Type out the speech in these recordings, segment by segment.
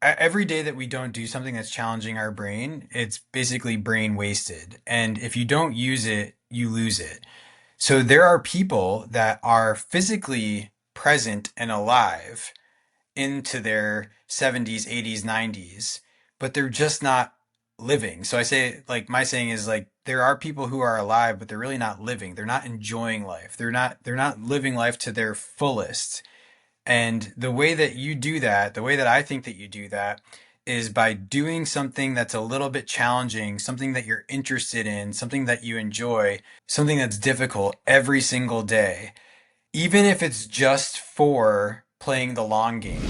every day that we don't do something that's challenging our brain, it's basically brain wasted. And if you don't use it, you lose it. So there are people that are physically present and alive into their 70s, 80s, 90s, but they're just not living. So I say, like, my saying is like, there are people who are alive, but they're really not living. They're not enjoying life. They're not living life to their fullest. And the way that you do that, the way that I think that you do that, is by doing something that's a little bit challenging, something that you're interested in, something that you enjoy, something that's difficult every single day, even if it's just for playing the long game.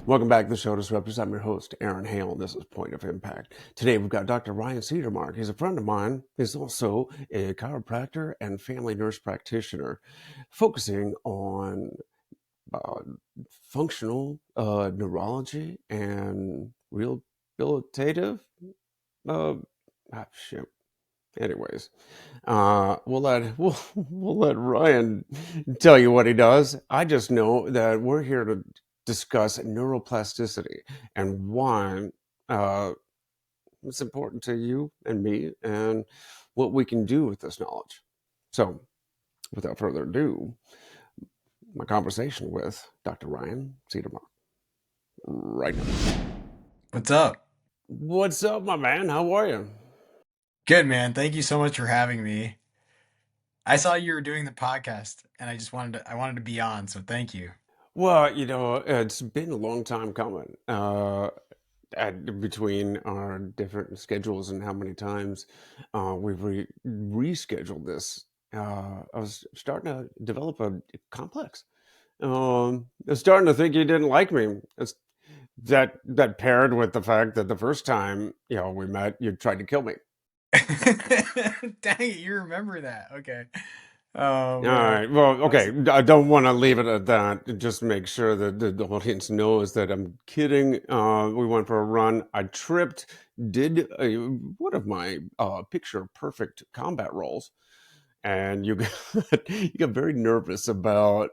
Welcome back to the show, Disruptors. I'm your host, Aaron Hale, and this is Point of Impact. Today, we've got Dr. Ryan Cedermark. He's a friend of mine. He's also a chiropractor and family nurse practitioner, focusing on uh, functional neurology and rehabilitative. Uh, shit. Anyways, we'll let Ryan tell you what he does. I just know that we're here to discuss neuroplasticity and why uh, it's important to you and me, and what we can do with this knowledge. So, without further ado, my conversation with Dr. Ryan Cedermark right now. What's up? What's up, my man? How are you? Good, man. Thank you so much for having me. I saw you were doing the podcast and I wanted to be on, so thank you. Well, it's been a long time coming. Between our different schedules and how many times we've rescheduled this, I was starting to develop a complex. I was starting to think you didn't like me. That paired with the fact that the first time we met, you tried to kill me. Dang it, you remember that. Okay. All Oh man. right. Well, I was okay. I don't want to leave it at that. Just make sure that the audience knows that I'm kidding. We went for a run. I tripped. Did one of my picture perfect combat roles, and you got you got very nervous about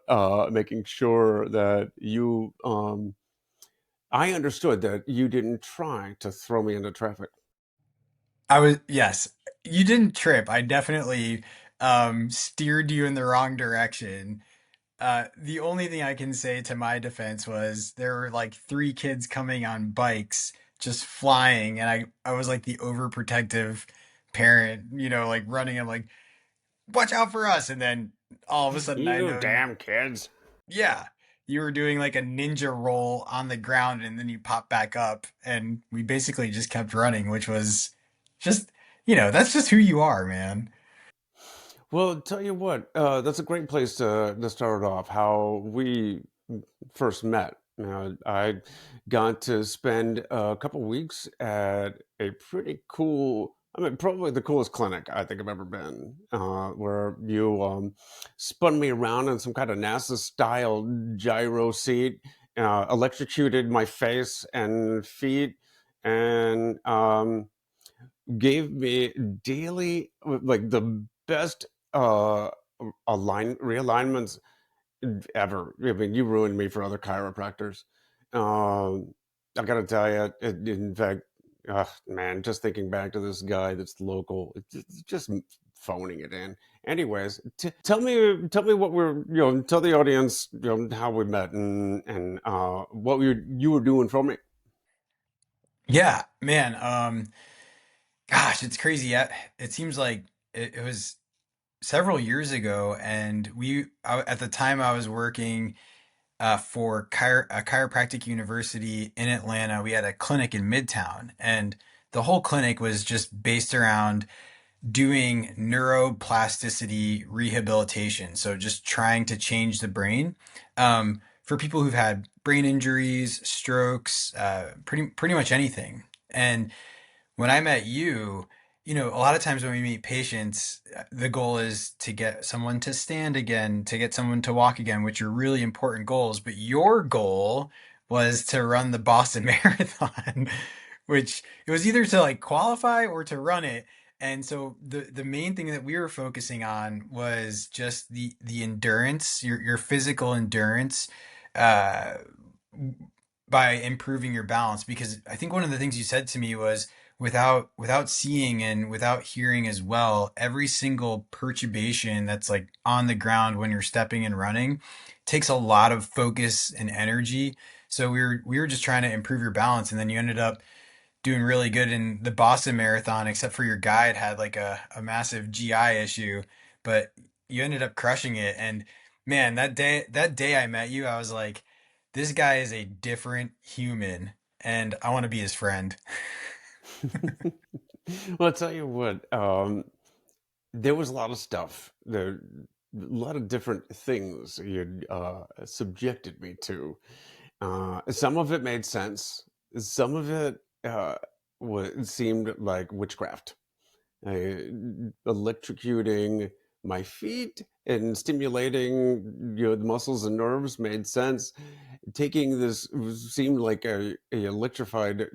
making sure that you. I understood that you didn't try to throw me into traffic. yes. You didn't trip. I definitely steered you in the wrong direction. The only thing I can say to my defense was there were like three kids coming on bikes just flying, and I was like the overprotective parent, like running. I'm like, watch out for us. And then all of a sudden I You know, damn kids. yeah, you were doing like a ninja roll on the ground and then you pop back up. And we basically just kept running, which was just, that's just who you are, man. Well, tell you what, that's a great place to start off. How we first met. I got to spend a couple weeks at a pretty cool, I mean, probably the coolest clinic I think I've ever been, where you spun me around in some kind of NASA style gyro seat, electrocuted my face and feet, and gave me daily, like the best realignments ever. I mean, you ruined me for other chiropractors. I got to tell you, in fact, man, just thinking back to this guy that's local, it's just phoning it in. Anyways, tell me what tell the audience, how we met and what you were doing for me. Yeah, man. Gosh, it's crazy. It seems like it was several years ago, and at the time I was working for a chiropractic university in Atlanta. We had a clinic in Midtown, and the whole clinic was just based around doing neuroplasticity rehabilitation. So just trying to change the brain for people who've had brain injuries, strokes, pretty much anything. And when I met you, a lot of times when we meet patients, the goal is to get someone to stand again, to get someone to walk again, which are really important goals. But your goal was to run the Boston Marathon, which it was either to like qualify or to run it. And so the main thing that we were focusing on was just the endurance, your physical endurance, uh, by improving your balance, because I think one of the things you said to me was without seeing and without hearing as well, every single perturbation that's like on the ground when you're stepping and running takes a lot of focus and energy. So we were just trying to improve your balance, and then you ended up doing really good in the Boston Marathon, except for your guide had like a massive GI issue, but you ended up crushing it. And man, that day I met you, I was like, this guy is a different human, and I want to be his friend. Well, I'll tell you what, there was a lot of stuff. There, a lot of different things you subjected me to. Some of it made sense. Some of it seemed like witchcraft. Electrocuting my feet and stimulating the muscles and nerves made sense. Taking this seemed like a electrified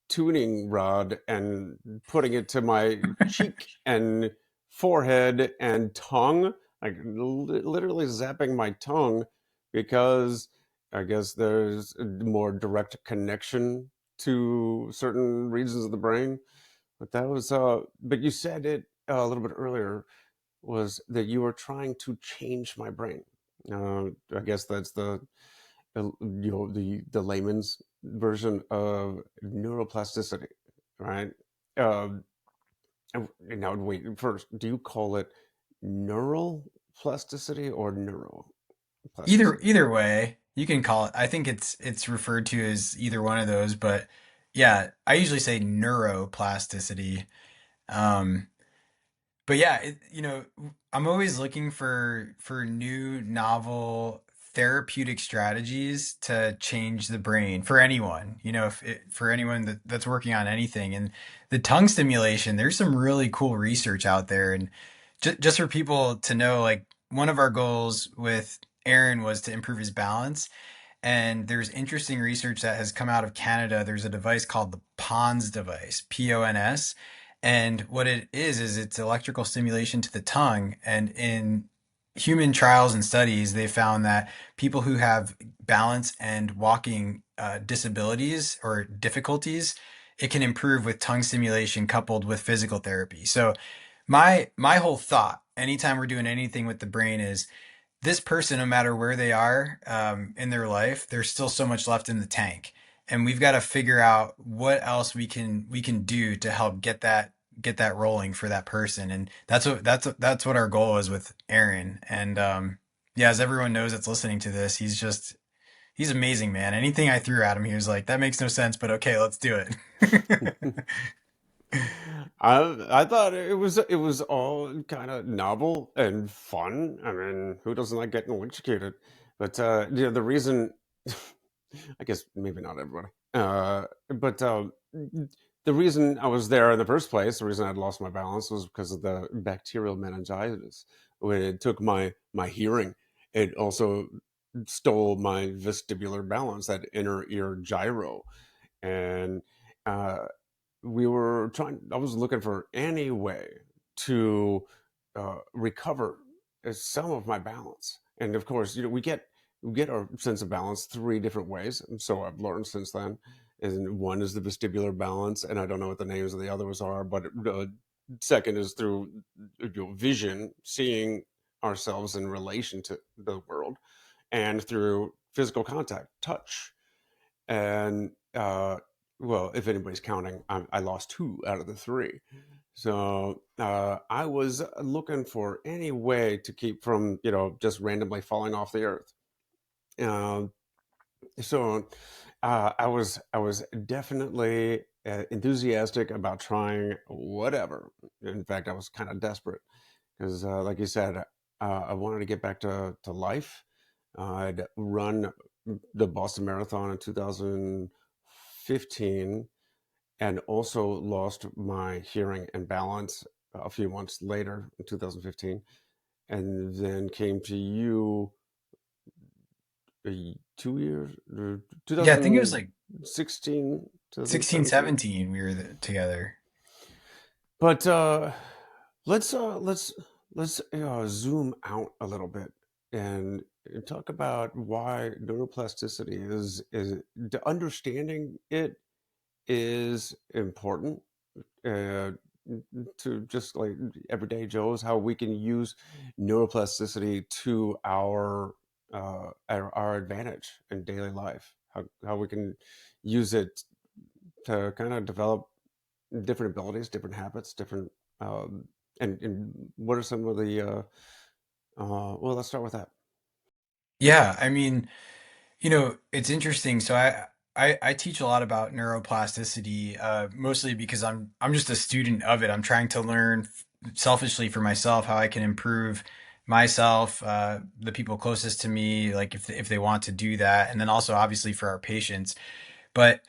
tuning rod and putting it to my cheek and forehead and tongue, like literally zapping my tongue, because I guess there's a more direct connection to certain regions of the brain. But that was, but you said it a little bit earlier, was that you were trying to change my brain. I guess that's the layman's version of neuroplasticity, right? Um, Now, wait, first, do you call it neural plasticity or Either neuroplasticity? either way, you can call it. I think it's referred to as either one of those, but yeah, I usually say neuroplasticity. Um, but yeah, I'm always looking for new novel therapeutic strategies to change the brain for anyone, for anyone that's working on anything. And the tongue stimulation, there's some really cool research out there. And just for people to know, like one of our goals with Aaron was to improve his balance. And there's interesting research that has come out of Canada. There's a device called the PONS device, PONS. And what it is it's electrical stimulation to the tongue. And in human trials and studies, they found that people who have balance and walking disabilities or difficulties, it can improve with tongue stimulation coupled with physical therapy. So my whole thought, anytime we're doing anything with the brain, is this person, no matter where they are in their life, there's still so much left in the tank, and we've got to figure out what else we can do to help get that rolling for that person. And that's what our goal is with Aaron. And yeah, as everyone knows that's listening to this, he's amazing, man. Anything I threw at him, he was like, "That makes no sense, but okay, let's do it." I thought it was all kind of novel and fun. I mean, who doesn't like getting electrocuted? But the reason, I guess maybe not everybody, but the reason I was there in the first place, the reason I'd lost my balance, was because of the bacterial meningitis. When it took my hearing, it also stole my vestibular balance, that inner ear gyro, and uh, I was looking for any way to recover some of my balance. And of course, we get our sense of balance three different ways. And so I've learned since then. And one is the vestibular balance, and I don't know what the names of the others are, but second is through vision, seeing ourselves in relation to the world, and through physical contact, touch. And well, if anybody's counting, I lost two out of the three. So I was looking for any way to keep from just randomly falling off the earth. Um, so I was definitely enthusiastic about trying whatever. In fact, I was kind of desperate because, like you said, I wanted to get back to life. I'd run the Boston Marathon in 2015, and also lost my hearing and balance a few months later in 2015, and then came to you 2 years, Yeah, I think it was like 2016, 16, 2017. 17 we were together. But let's let's zoom out a little bit and talk about why neuroplasticity is understanding it is important uh, to just like everyday Joes, how we can use neuroplasticity to our advantage in daily life, how we can use it to kind of develop different abilities, different habits, different um, and what are some of the well, let's start with that. Yeah, I mean, it's interesting. So I teach a lot about neuroplasticity, mostly because I'm just a student of it. I'm trying to learn selfishly for myself how I can improve myself, the people closest to me, like if they want to do that, and then also obviously for our patients. But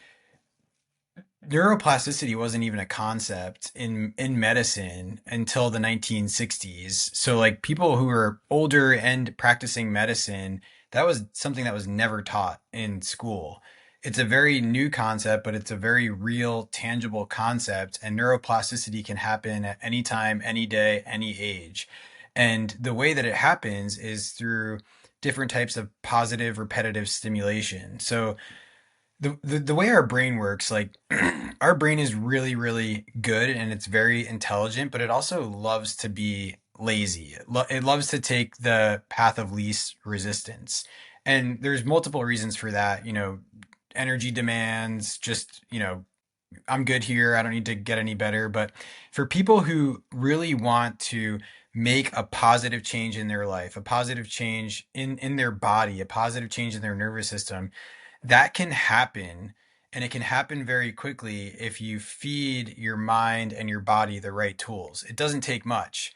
neuroplasticity wasn't even a concept in medicine until the 1960s. So like people who were older and practicing medicine, that was something that was never taught in school. It's a very new concept, but it's a very real, tangible concept, and neuroplasticity can happen at any time, any day, any age. And the way that it happens is through different types of positive repetitive stimulation. So the way our brain works, like our brain is really, really good and it's very intelligent, but it also loves to be lazy. It loves to take the path of least resistance. And there's multiple reasons for that, energy demands, just, I'm good here. I don't need to get any better. But for people who really want to make a positive change in their life, a positive change in their body, a positive change in their nervous system, that can happen. And it can happen very quickly if you feed your mind and your body the right tools. It doesn't take much.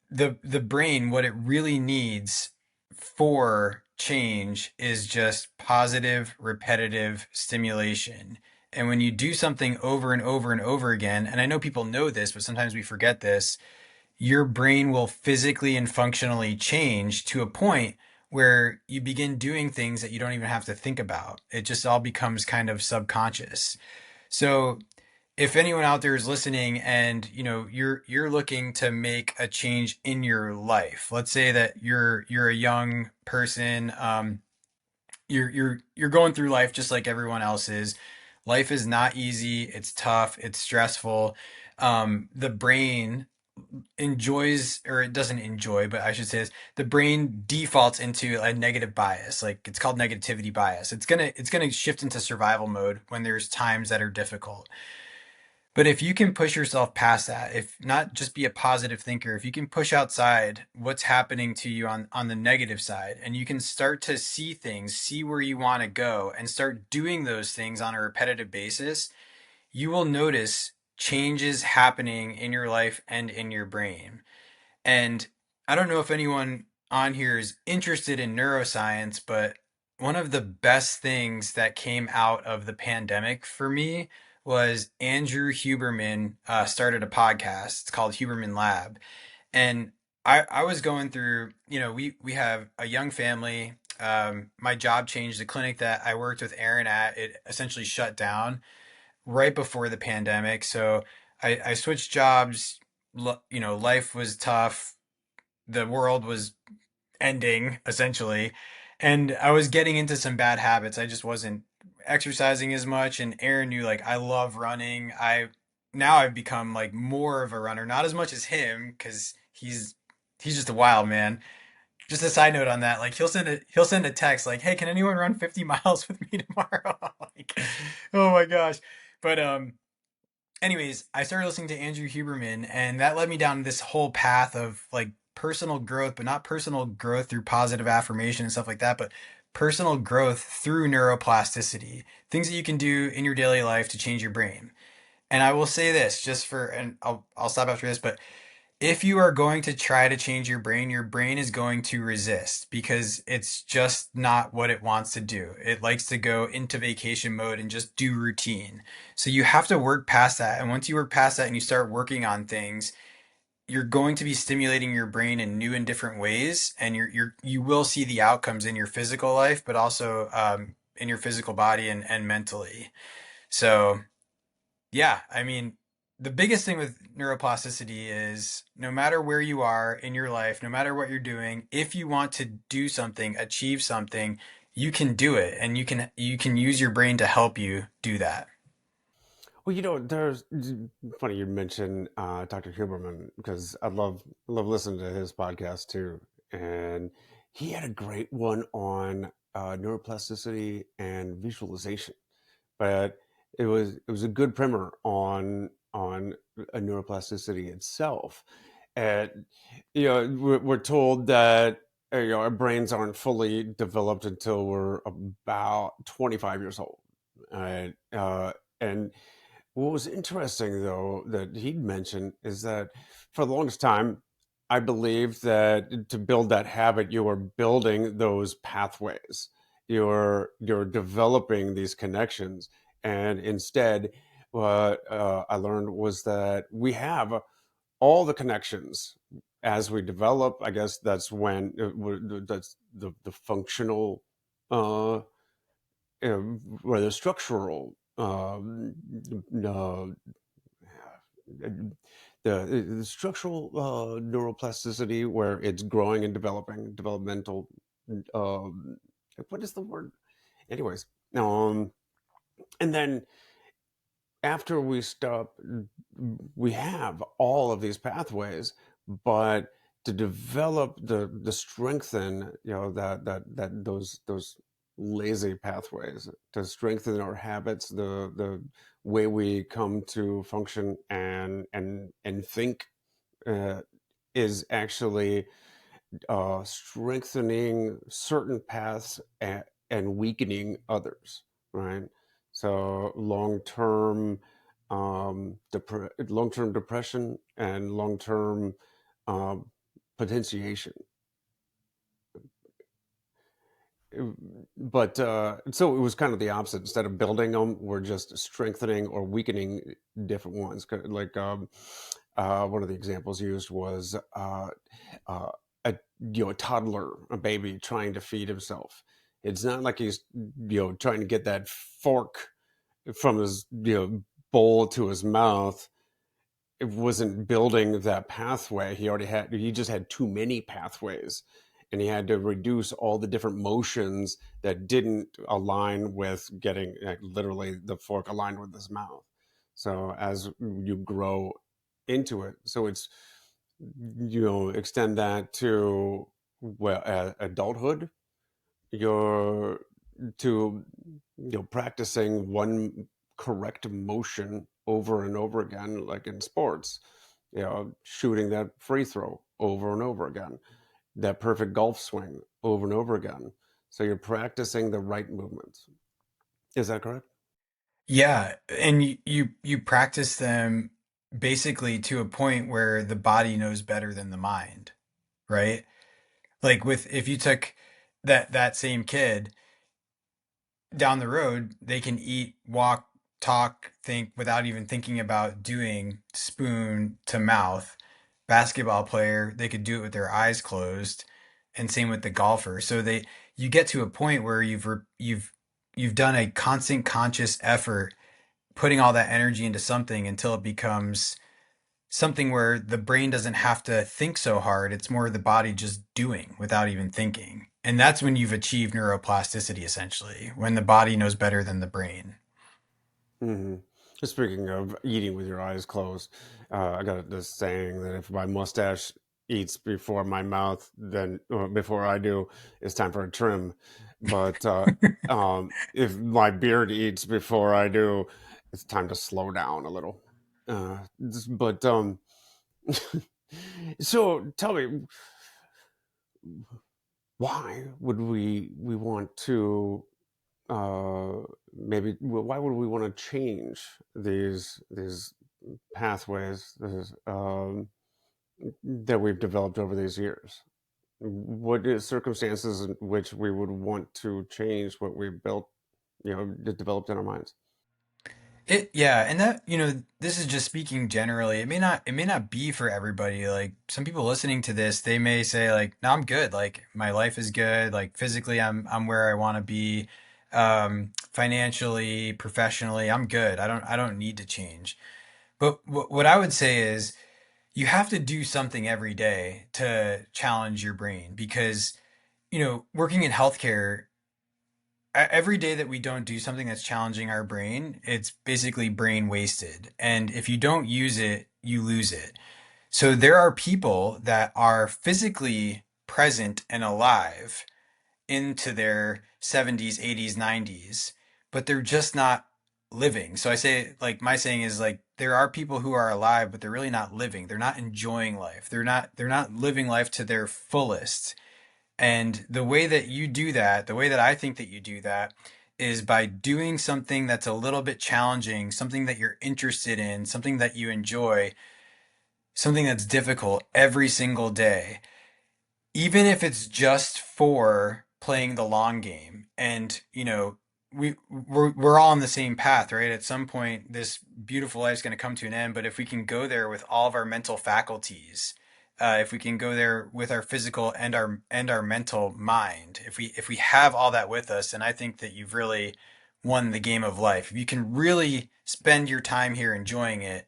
The brain, what it really needs for change is just positive, repetitive stimulation. And when you do something over and over and over again, and I know people know this, but sometimes we forget this, your brain will physically and functionally change to a point where you begin doing things that you don't even have to think about. It just all becomes kind of subconscious. So if anyone out there is listening and you're looking to make a change in your life, let's say that you're a young person, you're going through life just like everyone else is. Life is not easy, it's tough, it's stressful. The brain enjoys, or it doesn't enjoy, but I should say this, the brain defaults into a negative bias. Like it's called negativity bias. It's gonna shift into survival mode when there's times that are difficult. But if you can push yourself past that, if not just be a positive thinker, if you can push outside what's happening to you on the negative side, and you can start to see things, see where you want to go, and start doing those things on a repetitive basis, you will notice changes happening in your life and in your brain. And I don't know if anyone on here is interested in neuroscience, but one of the best things that came out of the pandemic for me was Andrew Huberman started a podcast. It's called Huberman Lab. And I was going through, we have a young family. My job changed. The clinic that I worked with Aaron at, it essentially shut down right before the pandemic. So I switched jobs. Life was tough. The world was ending essentially, and I was getting into some bad habits. I just wasn't exercising as much, and Aaron knew like I love running. I've become like more of a runner, not as much as him because he's just a wild man. Just a side note on that, like he'll send a text like, "Hey, can anyone run 50 miles with me tomorrow?" Like, oh my gosh. But anyways, I started listening to Andrew Huberman, and that led me down this whole path of like personal growth, but not personal growth through positive affirmation and stuff like that, but personal growth through neuroplasticity, things that you can do in your daily life to change your brain. And I will say this just for, and I'll stop after this, but if you are going to try to change your brain is going to resist because it's just not what it wants to do. It likes to go into vacation mode and just do routine. So you have to work past that. And once you work past that and you start working on things, you're going to be stimulating your brain in new and different ways. And you will see the outcomes in your physical life, but also in your physical body and mentally. So yeah, I mean, the biggest thing with neuroplasticity is no matter where you are in your life, no matter what you're doing, if you want to do something, achieve something, you can do it, and you can use your brain to help you do that. Well, there's funny you mentioned Dr. Huberman because I love listening to his podcast too, and he had a great one on neuroplasticity and visualization. But it was a good primer on a neuroplasticity itself, and we're told that our brains aren't fully developed until we're about 25 years old, right? And what was interesting, though, that he'd mentioned is that for the longest time, I believed that to build that habit, you were building those pathways. You're developing these connections, and instead, what I learned was that we have all the connections as we develop. I guess that's when that's the functional, uh, or the structural uh, the structural neuroplasticity where it's growing and developing developmental um, what is the word anyways um, and then after we stop we have all of these pathways, but to develop the strengthen that those lazy pathways to strengthen our habits, the way we come to function and think uh, is actually strengthening certain paths and weakening others, right? So long-term depression and long-term um, potentiation. But so it was kind of the opposite. Instead of building them, we're just strengthening or weakening different ones. Like one of the examples used was uh, a a toddler, a baby trying to feed himself. It's not like he's trying to get that fork from his bowl to his mouth. It wasn't building that pathway. He just had too many pathways, and he had to reduce all the different motions that didn't align with getting literally the fork aligned with his mouth. So as you grow into it, so it's extend that to adulthood. You're to practicing one correct motion over and over again, like in sports, shooting that free throw over and over again, that perfect golf swing over and over again. So you're practicing the right movements. Is that correct? Yeah, and you practice them basically to a point where the body knows better than the mind, right? Like with if you took that same kid down the road, they can eat, walk, talk, think without even thinking about doing spoon to mouth. Basketball player, they could do it with their eyes closed, and same with the golfer. So you get to a point where you've done a constant conscious effort putting all that energy into something until it becomes something where the brain doesn't have to think so hard. It's more the body just doing without even thinking. And that's when you've achieved neuroplasticity, essentially, when the body knows better than the brain. hmm Speaking of eating with your eyes closed, I got this saying that if my mustache eats before my mouth, then or before I do, it's time for a trim. But if my beard eats before I do, it's time to slow down a little. But so tell me, why would we want to uh, maybe why would we want to change these pathways that we've developed over these years? What is circumstances in which we would want to change what we built, developed in our minds? Yeah, and that, this is just speaking generally. It may not be for everybody. Like some people listening to this, they may say like, "No, I'm good. Like my life is good. Like physically I'm where I want to be. Financially, professionally, I'm good. I don't need to change." But what I would say is you have to do something every day to challenge your brain because, working in healthcare, every day that we don't do something that's challenging our brain, it's basically brain wasted. And if you don't use it, you lose it. So there are people that are physically present and alive into their 70s, 80s, 90s, but they're just not living. So I say, like, my saying is like there are people who are alive, but they're really not living. They're not enjoying life. They're not living life to their fullest. And the way that you do that, the way that I think that you do that is by doing something that's a little bit challenging, something that you're interested in, something that you enjoy, something that's difficult every single day, even if it's just for playing the long game. And we're all on the same path, right? At some point this beautiful life is going to come to an end, but if we can go there with all of our mental faculties, if we can go there with our physical and our mental mind, if we have all that with us, then I think that you've really won the game of life. If you can really spend your time here enjoying it,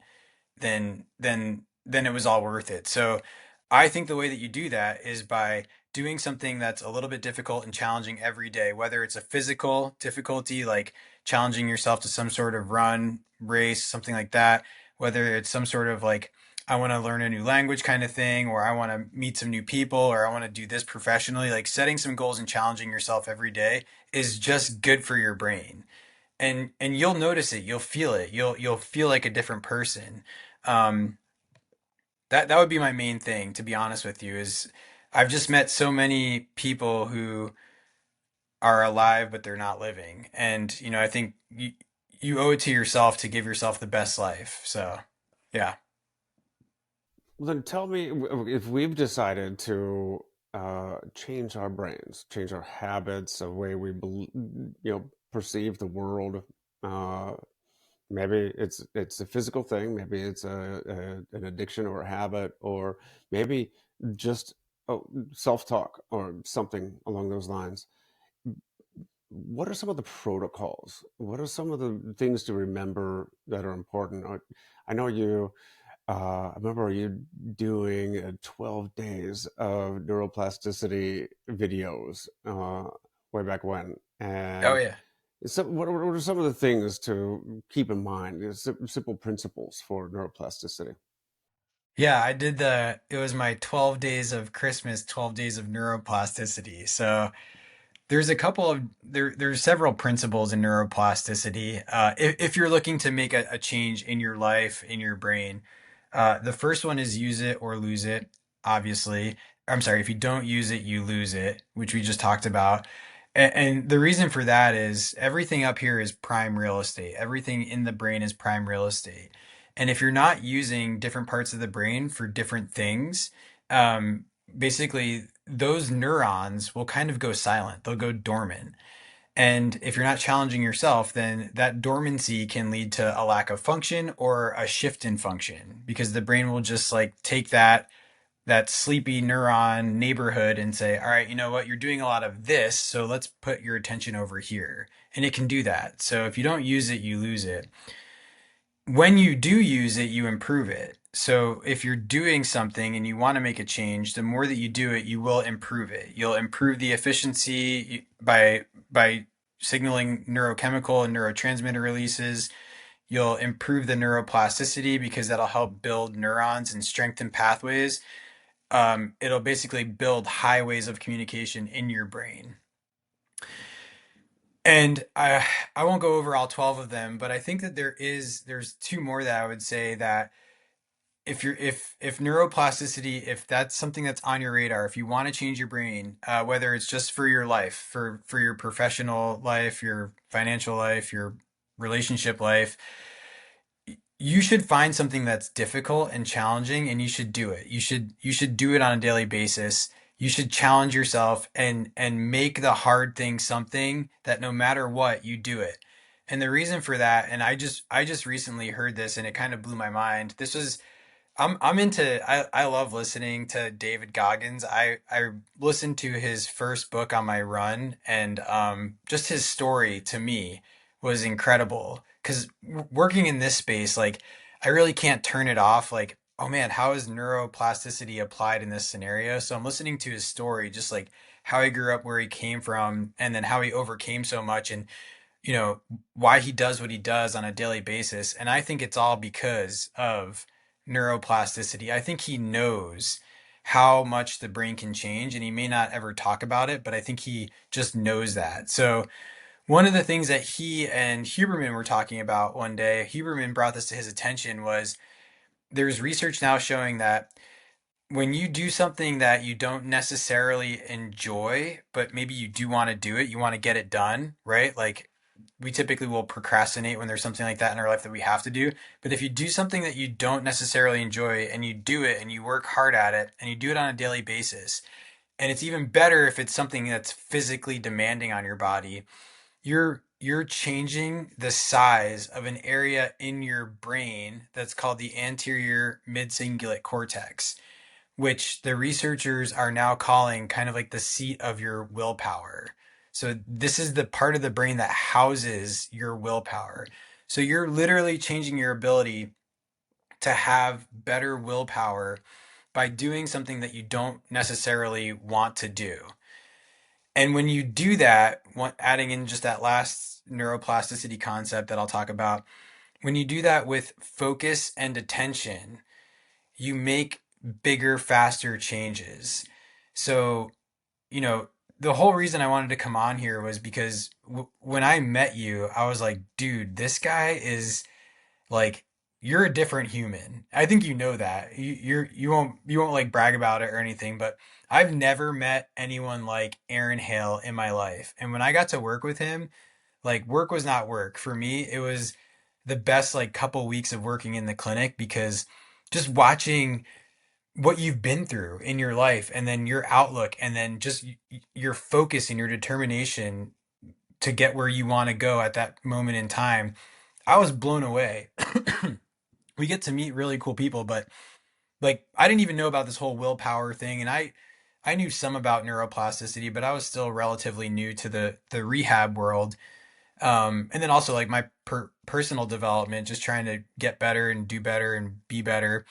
then it was all worth it. So I think the way that you do that is by doing something that's a little bit difficult and challenging every day, whether it's a physical difficulty like challenging yourself to some sort of run, race, something like that, whether it's some sort of like I want to learn a new language kind of thing, or I want to meet some new people, or I want to do this professionally. Like setting some goals and challenging yourself every day is just good for your brain. And you'll notice it, you'll feel it, you'll feel like a different person. um, that would be my main thing, to be honest with you, is I've just met so many people who are alive but they're not living. And I think you owe it to yourself to give yourself the best life. So, yeah. Well, then tell me if we've decided to change our brains, change our habits, the way we perceive the world. Uh, Maybe it's a physical thing. Maybe it's an addiction or a habit, or maybe just self-talk or something along those lines. What are some of the protocols? What are some of the things to remember that are important? I know you. I remember you doing 12 days of neuroplasticity videos way back when, Oh and yeah. so, what are some of the things to keep in mind? Simple principles for neuroplasticity. Yeah, I did it was my 12 days of Christmas, 12 days of neuroplasticity. So there's several principles in neuroplasticity. If you're looking to make a change in your life, in your brain, the first one is use it or lose it. Obviously, I'm sorry, if you don't use it, you lose it, which we just talked about. And the reason for that is everything up here is prime real estate. Everything in the brain is prime real estate. And if you're not using different parts of the brain for different things, um, basically those neurons will kind of go silent. They'll go dormant. And if you're not challenging yourself, then that dormancy can lead to a lack of function or a shift in function because the brain will just like take that sleepy neuron neighborhood and say, all right, you know what, you're doing a lot of this, so let's put your attention over here. And it can do that. So if you don't use it, you lose it. When you do use it, you improve it. So if you're doing something and you want to make a change, the more that you do it, you will improve it. You'll improve the efficiency by signaling neurochemical and neurotransmitter releases. You'll improve the neuroplasticity because that'll help build neurons and strengthen pathways. It'll basically build highways of communication in your brain. And I won't go over all 12 of them, but I think that there's two more that I would say that if neuroplasticity, if that's something that's on your radar, if you want to change your brain, whether it's just for your life, for your professional life, your financial life, your relationship life, you should find something that's difficult and challenging and you should do it. You should do it on a daily basis. You should challenge yourself and make the hard thing something that no matter what, you do it. And the reason for that, and I just recently heard this and it kind of blew my mind. This was I'm into I love listening to David Goggins. I listened to his first book on my run, and just his story to me was incredible because working in this space, like I really can't turn it off. Like, oh man, how is neuroplasticity applied in this scenario? So I'm listening to his story, just like how he grew up, where he came from, and then how he overcame so much, and you know, why he does what he does on a daily basis. And I think it's all because of neuroplasticity. I think he knows how much the brain can change, and he may not ever talk about it, but I think he just knows that. So one of the things that he and Huberman were talking about one day, Huberman brought this to his attention, was there's research now showing that when you do something that you don't necessarily enjoy, but maybe you do want to do it, you want to get it done, right? Like we typically will procrastinate when there's something like that in our life that we have to do. But if you do something that you don't necessarily enjoy and you do it and you work hard at it and you do it on a daily basis, and it's even better if it's something that's physically demanding on your body, you're changing the size of an area in your brain that's called the anterior midcingulate cortex, which the researchers are now calling kind of like the seat of your willpower. So this is the part of the brain that houses your willpower. So you're literally changing your ability to have better willpower by doing something that you don't necessarily want to do. And when you do that, adding in just that last neuroplasticity concept that I'll talk about, when you do that with focus and attention, you make bigger, faster changes. So, you know, the whole reason I wanted to come on here was because when I met you, I was like, dude, this guy is like, you're a different human. I think you know that. You won't like brag about it or anything, but I've never met anyone like Aaron Hale in my life. And when I got to work with him, like work was not work. For me, it was the best like couple weeks of working in the clinic, because just watching what you've been through in your life and then your outlook and then just your focus and your determination to get where you want to go at that moment in time, I was blown away. We get to meet really cool people, but like I didn't even know about this whole willpower thing, and I knew some about neuroplasticity, but I was still relatively new to the rehab world. And then also like my personal development, just trying to get better and do better and be better.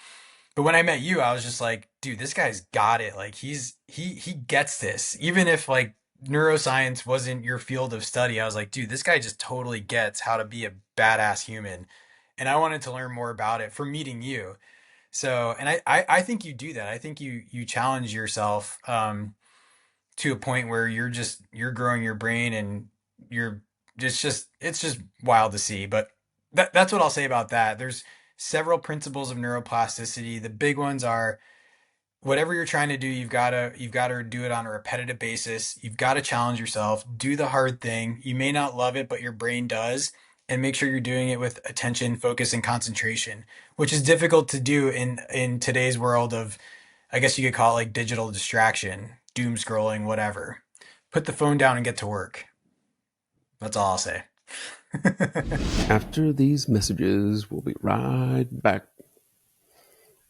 But when I met you, I was just like, dude, this guy's got it. Like he gets this. Even if like neuroscience wasn't your field of study, I was like, dude, this guy just totally gets how to be a badass human. And I wanted to learn more about it from meeting you. So, and I think you do that. I think you challenge yourself to a point where you're growing your brain, and you're it's just wild to see. But that's what I'll say about that. There's several principles of neuroplasticity. The big ones are whatever you're trying to do, you've got to do it on a repetitive basis. You've got to challenge yourself, do the hard thing. You may not love it, but your brain does. And make sure you're doing it with attention, focus, and concentration, which is difficult to do in today's world of, I guess you could call it like digital distraction, doom scrolling, whatever. Put the phone down and get to work. That's all I'll say. After these messages, we'll be right back.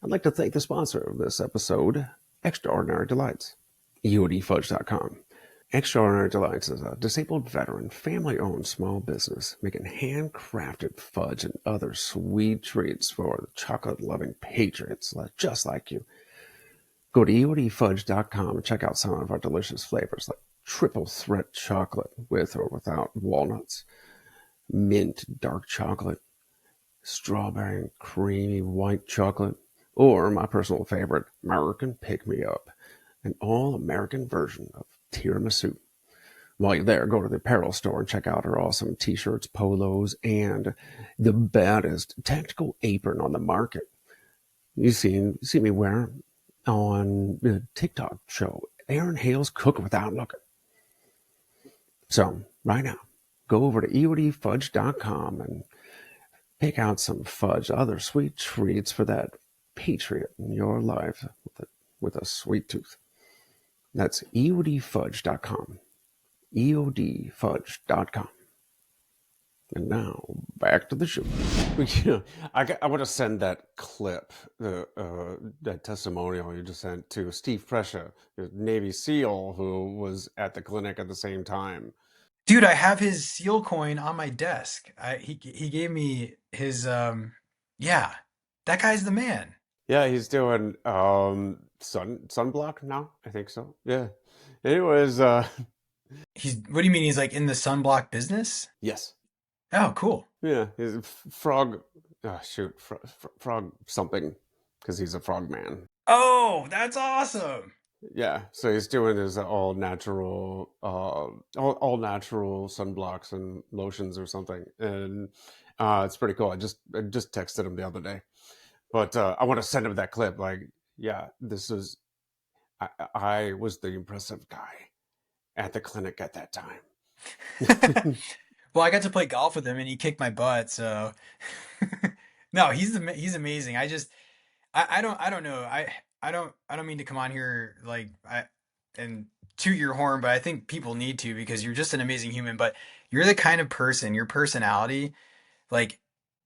I'd like to thank the sponsor of this episode, Extraordinary Delights, EODFudge.com. Extraordinary Delights is a disabled veteran, family-owned small business making handcrafted fudge and other sweet treats for the chocolate-loving patriots just like you. Go to EODFudge.com and check out some of our delicious flavors like triple threat chocolate with or without walnuts, mint dark chocolate, strawberry and creamy white chocolate, or my personal favorite, American Pick-Me-Up, an all-American version of tiramisu. While you're there, go to the apparel store and check out our awesome t-shirts, polos, and the baddest tactical apron on the market. You see me wear on the TikTok show, Aaron Hale's Cooking Without Looking. So, right now, go over to EODFudge.com and pick out some fudge, other sweet treats for that patriot in your life with a sweet tooth. That's EODFudge.com. EODFudge.com. And now, back to the show. I want to send that clip, that testimonial you just sent to Steve Prescia, the Navy SEAL who was at the clinic at the same time. Dude, I have his seal coin on my desk. He gave me his yeah. That guy's the man. Yeah, he's doing sunblock now. I think so. Yeah. Anyways, He's, what do you mean he's like in the sunblock business? yes. Oh, cool. Yeah, he's a frog. Shoot, frog something, because he's a frog man. Oh, that's awesome. Yeah, so he's doing his all natural sunblocks and lotions or something, and it's pretty cool. I just texted him the other day, but I want to send him that clip. Like, yeah, this is I was the impressive guy at the clinic at that time. Well, I got to play golf with him and he kicked my butt, so no, he's amazing. I don't know. I don't mean to come on here like I and toot your horn, but I think people need to because you're just an amazing human, but you're the kind of person, your personality, like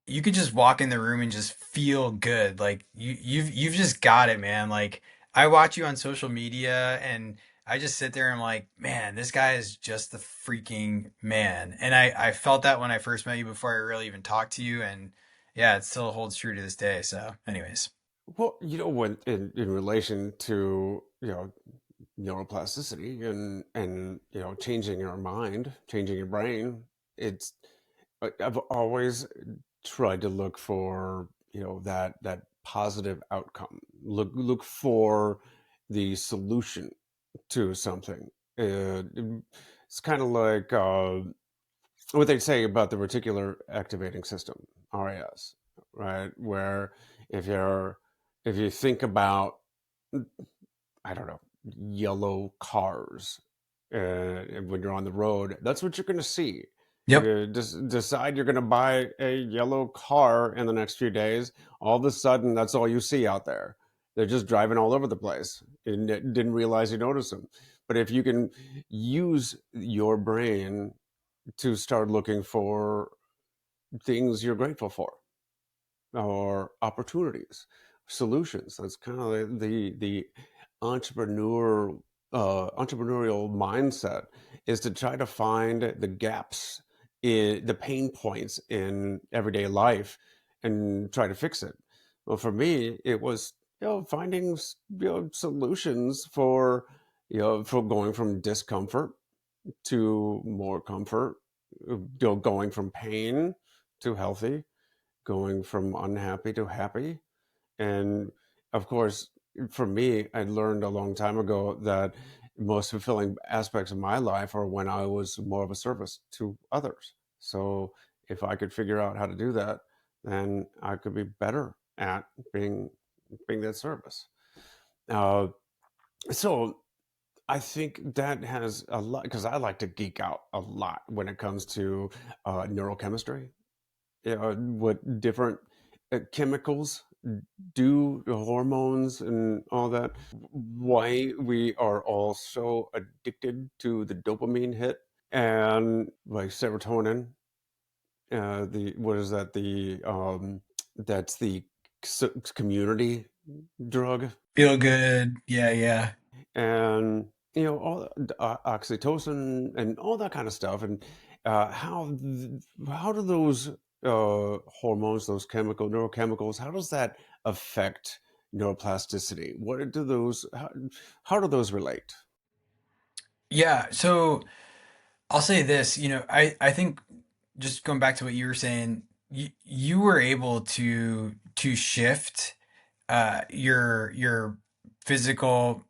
you could just walk in the room and just feel good. Like you've just got it, man. Like I watch you on social media and I just sit there and I'm like, man, this guy is just the freaking man. And I felt that when I first met you before I really even talked to you. And yeah, it still holds true to this day. So, anyways. Well, when in relation to neuroplasticity and changing your mind, changing your brain, it's I've always tried to look for that positive outcome. Look for the solution to something. It's kind of like what they say about the reticular activating system, RAS, right? Where if you're if you think about, I don't know, yellow cars, when you're on the road, that's what you're going to see. If Yep. you decide you're going to buy a yellow car in the next few days, all of a sudden that's all you see out there. They're just driving all over the place and didn't realize you noticed them. But if you can use your brain to start looking for things you're grateful for or opportunities, solutions. That's kind of the entrepreneur entrepreneurial mindset, is to try to find the gaps in the pain points in everyday life and try to fix it. Well, for me, it was finding solutions for for going from discomfort to more comfort, going from pain to healthy, going from unhappy to happy. And of course, for me, I learned a long time ago that most fulfilling aspects of my life are when I was more of a service to others. So if I could figure out how to do that, then I could be better at being that service. Uh, so I think that has a lot, because I like to geek out a lot when it comes to neurochemistry, what different chemicals do, the hormones and all that, why we are all so addicted to the dopamine hit and like serotonin. The what is that? That's the community drug, Feel good. Yeah, yeah. and all oxytocin and all that kind of stuff. And how do those hormones, those neurochemicals, how does that affect neuroplasticity? What do those how do those relate? Yeah. So I'll say this, I think just going back to what you were saying, you were able to shift your physical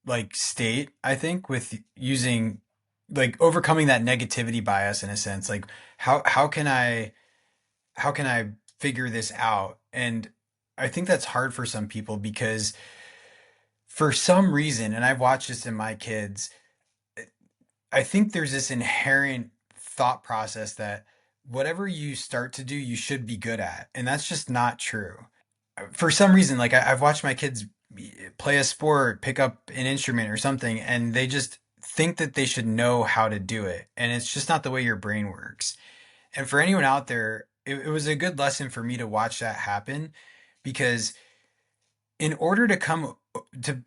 like state, I think, with using like overcoming that negativity bias in a sense. Like how can I figure this out? And I think that's hard for some people because for some reason, and I've watched this in my kids, I think there's this inherent thought process that whatever you start to do, you should be good at. And that's just not true. For some reason, like I've watched my kids play a sport, pick up an instrument or something, and they just think that they should know how to do it. And it's just not the way your brain works. And for anyone out there, it was a good lesson for me to watch that happen because in order to come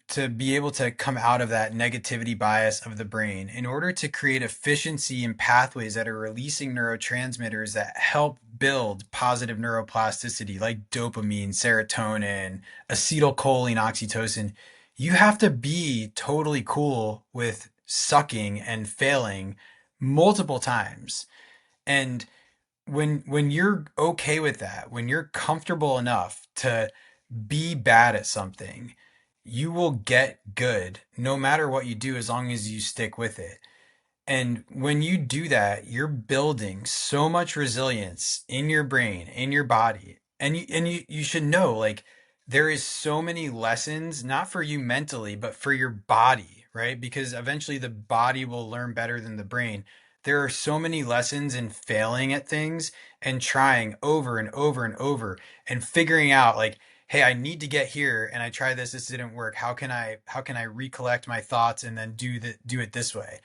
to be able to come out of that negativity bias of the brain, in order to create efficiency in pathways that are releasing neurotransmitters that help build positive neuroplasticity, like dopamine, serotonin, acetylcholine, oxytocin, you have to be totally cool with sucking and failing multiple times. And when you're okay with that, when you're comfortable enough to be bad at something, you will get good no matter what you do, as long as you stick with it. And when you do that, you're building so much resilience in your brain, in your body. And you should know, like, there is so many lessons, not for you mentally, but for your body, right? Because eventually the body will learn better than the brain. There are so many lessons in failing at things and trying over and over and over and figuring out, like, hey, I need to get here and I tried this didn't work. How can I recollect my thoughts and then do it this way?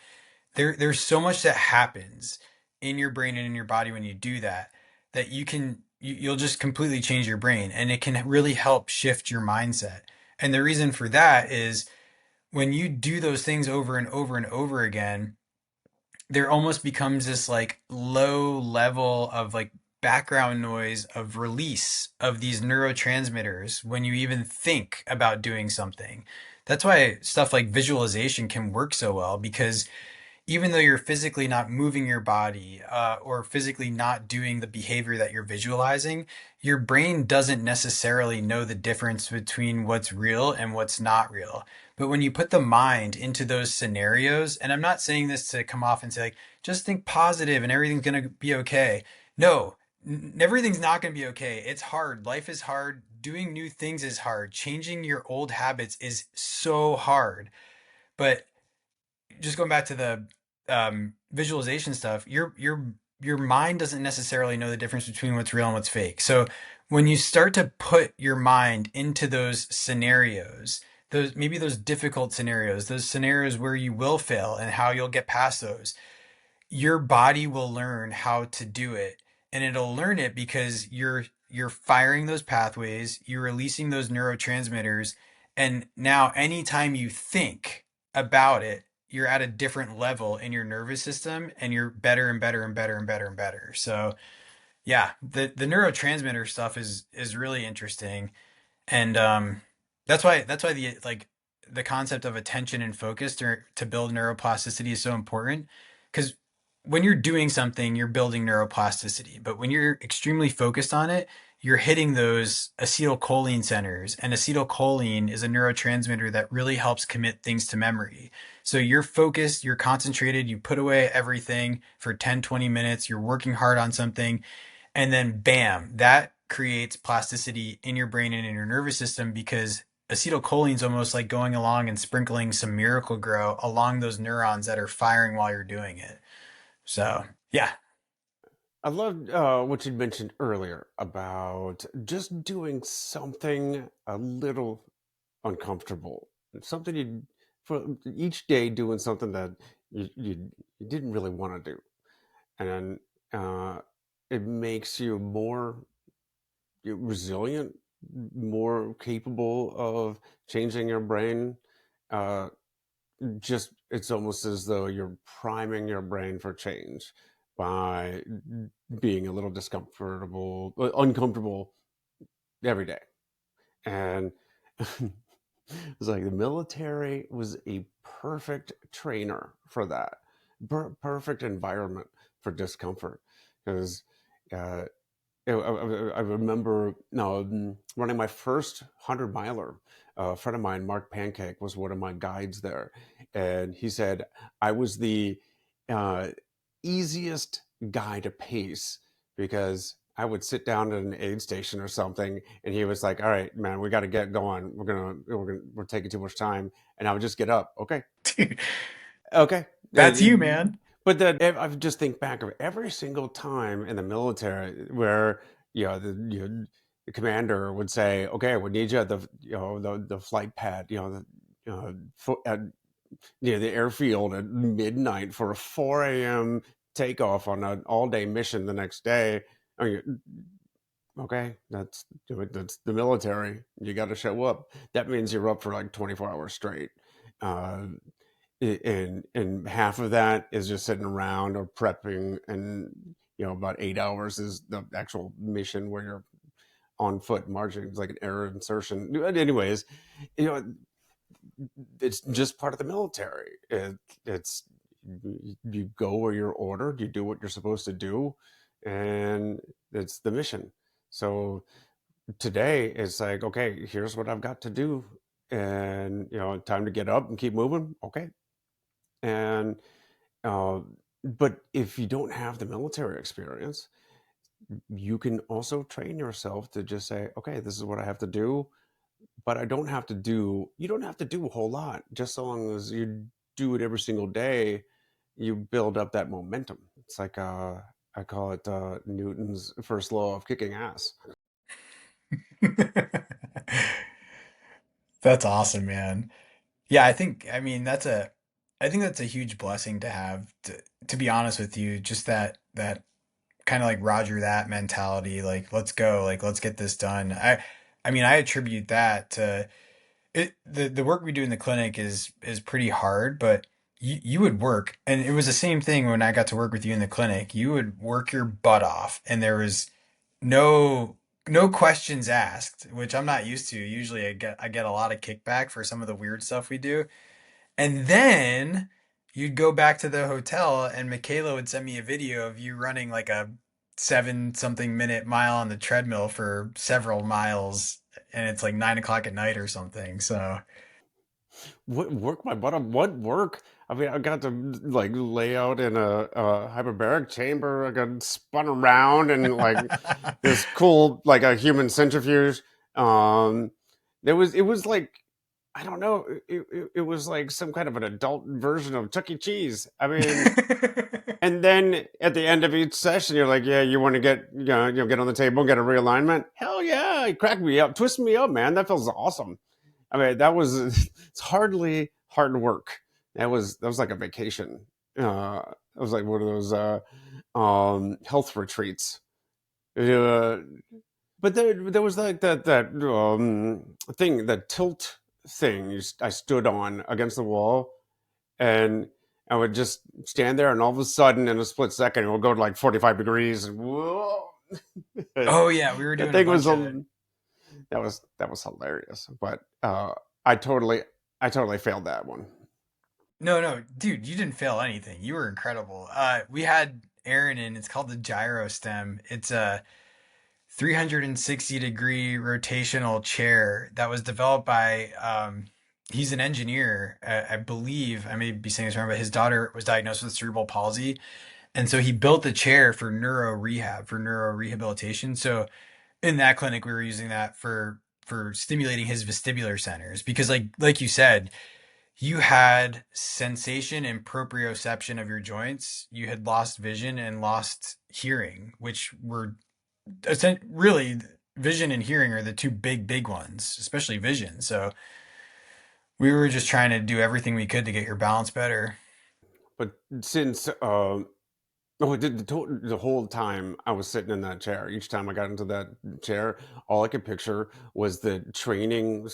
There's so much that happens in your brain and in your body when you do that, that you'll just completely change your brain, and it can really help shift your mindset. And the reason for that is, when you do those things over and over and over again, there almost becomes this like low level of like background noise of release of these neurotransmitters when you even think about doing something. That's why stuff like visualization can work so well, because even though you're physically not moving your body, or physically not doing the behavior that you're visualizing, your brain doesn't necessarily know the difference between what's real and what's not real. But when you put the mind into those scenarios, and I'm not saying this to come off and say, like, just think positive and everything's going to be okay. No, everything's not going to be okay. It's hard. Life is hard. Doing new things is hard. Changing your old habits is so hard. But just going back to the visualization stuff, your mind doesn't necessarily know the difference between what's real and what's fake. So when you start to put your mind into those scenarios, those difficult scenarios, those scenarios where you will fail and how you'll get past those, your body will learn how to do it. And it'll learn it because you're firing those pathways, you're releasing those neurotransmitters, and now anytime you think about it, you're at a different level in your nervous system, and you're better and better and better and better and better. So yeah, the neurotransmitter stuff is really interesting. And that's why the like the concept of attention and focus to build neuroplasticity is so important. Because when you're doing something, you're building neuroplasticity, but when you're extremely focused on it, you're hitting those acetylcholine centers, and acetylcholine is a neurotransmitter that really helps commit things to memory. So you're focused, you're concentrated, you put away everything for 10, 20 minutes, you're working hard on something, and then bam, that creates plasticity in your brain and in your nervous system, because acetylcholine is almost like going along and sprinkling some miracle grow along those neurons that are firing while you're doing it. So yeah. I loved what you mentioned earlier about just doing something a little uncomfortable, something you for each day doing something that you didn't really want to do, and it makes you more resilient, more capable of changing your brain. Uh, just it's almost as though you're priming your brain for change by being a little uncomfortable every day. And it's like the military was a perfect trainer for that, perfect environment for discomfort. Because uh, I remember running my first 100 miler. A friend of mine, Mark Pancake, was one of my guides there. And he said I was the uh, easiest guy to pace because I would sit down at an aid station or something, and he was like, "All right, man, we got to get going. We're taking too much time." And I would just get up. Okay, Dude, okay. that's you, man. But then I just think back of every single time in the military where the commander would say, "Okay, we need you at the flight pad, at near the airfield at midnight for a 4 a.m. takeoff on an all day mission the next day." I mean, Okay, that's the military. You got to show up. That means you're up for like 24 hours straight. Uh, and half of that is just sitting around or prepping, and about 8 hours is the actual mission where you're on foot marching. It's like an error insertion. Anyways, you know, it's just part of the military. It's you go where you're ordered, you do what you're supposed to do, and it's the mission. So today it's like, okay, here's what I've got to do, and time to get up and keep moving. Okay, and uh, but if you don't have the military experience, you can also train yourself to just say, okay, this is what I have to do, but you don't have to do a whole lot. Just so long as you do it every single day, you build up that momentum. It's like I call it Newton's first law of kicking ass. That's awesome, man. Yeah, I mean, I think that's a huge blessing to have, to be honest with you, just that kind of like Roger that mentality, like, let's go, like, let's get this done. I mean, I attribute that to the work we do in the clinic is pretty hard, but you would work, and it was the same thing when I got to work with you in the clinic. You would work your butt off, and there was no no questions asked, which I'm not used to. Usually I get a lot of kickback for some of the weird stuff we do. And then you'd go back to the hotel and Michaela would send me a video of you running like a 7 something minute mile on the treadmill for several miles, and it's like 9 o'clock at night or something. So What work my butt off? What work? I mean, I got to like lay out in a hyperbaric chamber. I got spun around and like this cool like a human centrifuge. Um, it was like I don't know. It was like some kind of an adult version of Chuck E. Cheese. I mean, and then at the end of each session, you're like, yeah, you want to get get on the table, get a realignment. Hell yeah, crack me up, twist me up, man. That feels awesome. I mean, that was it's hardly hard work. That was like a vacation. It was like one of those health retreats. Uh, but there was like that thing, that tilt thing. I stood on against the wall, and I would just stand there, and all of a sudden, in a split second, it would go to like 45 degrees, and whoa! oh yeah, we were That doing a thing was bunch of it. that was hilarious. But I totally I totally failed that one. No, no, dude, you didn't fail anything. You were incredible. We had Aaron in. It's called the gyro stem. It's a 360-degree rotational chair that was developed by he's an engineer, I believe. I may be saying this wrong, but his daughter was diagnosed with cerebral palsy, and so he built the chair for neuro rehabilitation. So in that clinic we were using that for stimulating his vestibular centers, because like you said, you had sensation and proprioception of your joints. You had lost vision and lost hearing, which were really, vision and hearing are the two big ones, especially vision. So we were just trying to do everything we could to get your balance better. But since oh, the whole time I was sitting in that chair, each time I got into that chair, all I could picture was the training,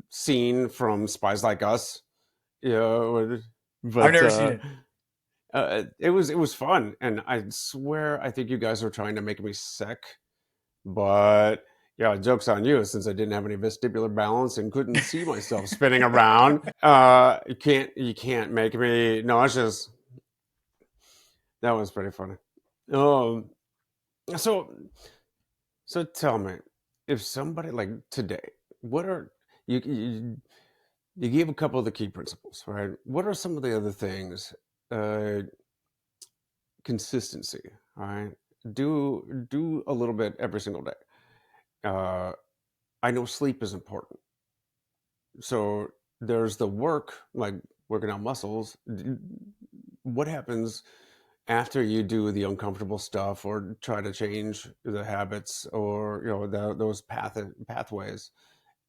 scene from Spies Like Us. You know, I've but never seen it. it was fun, and I swear I think you guys were trying to make me sick. But yeah, joke's on you, since I didn't have any vestibular balance and couldn't see myself spinning around. You can't make me nauseous. That was pretty funny. Um, so so tell me, if somebody like today, what are you you gave a couple of the key principles, right? What are some of the other things? Uh, Consistency, all right? Do a little bit every single day. Uh, I know sleep is important. So there's the work, like working out muscles. What happens after you do the uncomfortable stuff or try to change the habits, or those pathways?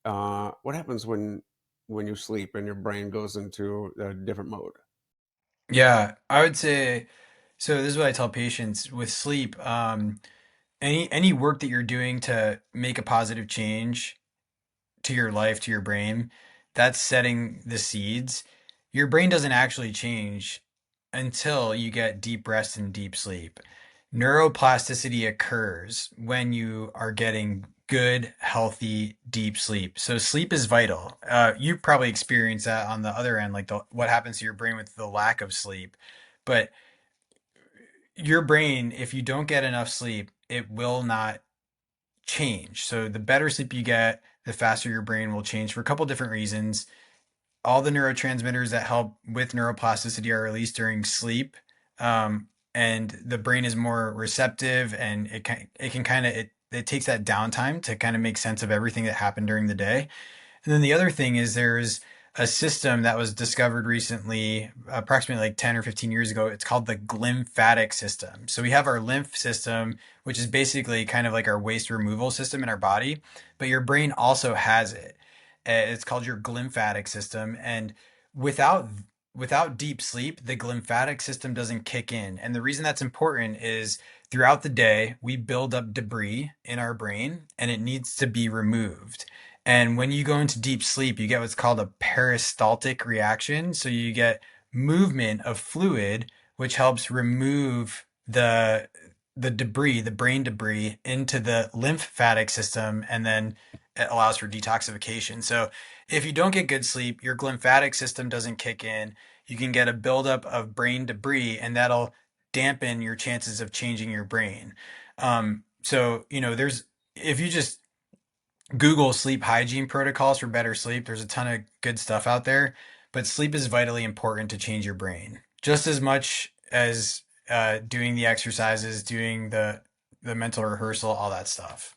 What happens when you sleep and your brain goes into a different mode? Yeah, I would say, so this is what I tell patients with sleep. any work that you're doing to make a positive change to your life, to your brain, that's setting the seeds. Your brain doesn't actually change until you get deep rest and deep sleep. Neuroplasticity occurs when you are getting good, healthy, deep sleep. So sleep is vital. You probably experience that on the other end, like what happens to your brain with the lack of sleep. But your brain, if you don't get enough sleep, it will not change. So the better sleep you get, the faster your brain will change for a couple different reasons. All the neurotransmitters that help with neuroplasticity are released during sleep. And the brain is more receptive, and it can kind of it takes that downtime to kind of make sense of everything that happened during the day. And then the other thing is there's a system that was discovered recently, approximately like 10 or 15 years ago. It's called the glymphatic system. So we have our lymph system, which is basically kind of like our waste removal system in our body, but your brain also has it. It's called your glymphatic system. And without without deep sleep, the glymphatic system doesn't kick in. And the reason that's important is throughout the day, we build up debris in our brain and it needs to be removed. And when you go into deep sleep, you get what's called a peristaltic reaction. So you get movement of fluid, which helps remove the debris, the brain debris, into the lymphatic system, and then it allows for detoxification. So if you don't get good sleep, your glymphatic system doesn't kick in. You can get a buildup of brain debris, and that'll dampen your chances of changing your brain. So there's if you just Google sleep hygiene protocols for better sleep. There's a ton of good stuff out there, but sleep is vitally important to change your brain just as much as doing the exercises, doing the mental rehearsal, all that stuff.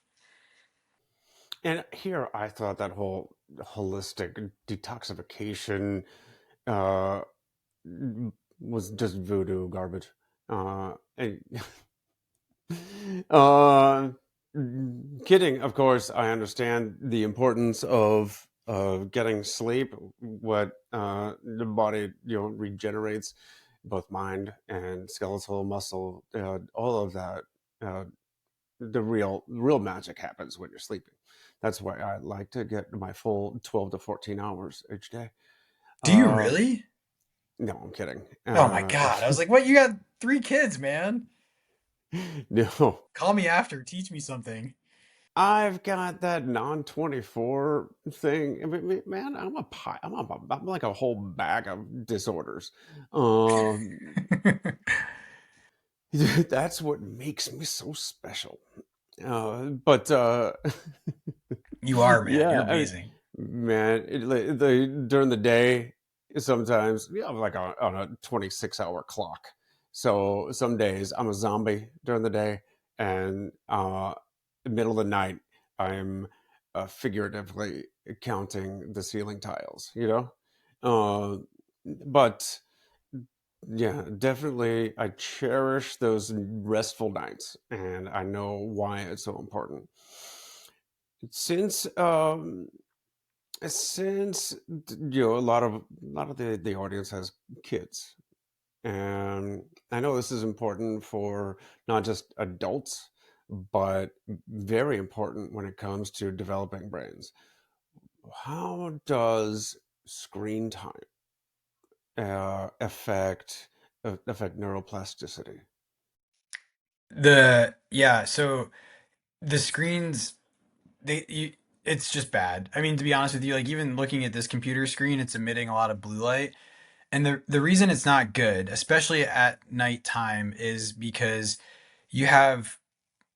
And here I thought that whole holistic detoxification uh, was just voodoo garbage. And uh, kidding, of course. I understand the importance of getting sleep. What the body regenerates, both mind and skeletal muscle, all of that. Uh, the real magic happens when you're sleeping. That's why I like to get my full 12 to 14 hours each day. Do you Uh, really? no, I'm kidding. Oh my God. I was like, what? You got three kids, man. No, Call me after. Teach me something. I've got that non 24 thing. I mean, man, I'm like a whole bag of disorders. Um, that's what makes me so special. But You are, man. You're yeah, I mean, amazing. man, during the day, sometimes like on a 26-hour clock. So some days I'm a zombie during the day, and the middle of the night I'm figuratively counting the ceiling tiles. But yeah, definitely, I cherish those restful nights, and I know why it's so important. Since a lot of the audience has kids, and I know this is important for not just adults, but very important when it comes to developing brains. How does screen time affect neuroplasticity? So the screens they you, it's just bad. I mean, to be honest with you, like even looking at this computer screen, it's emitting a lot of blue light. And the reason it's not good, especially at nighttime, is because you have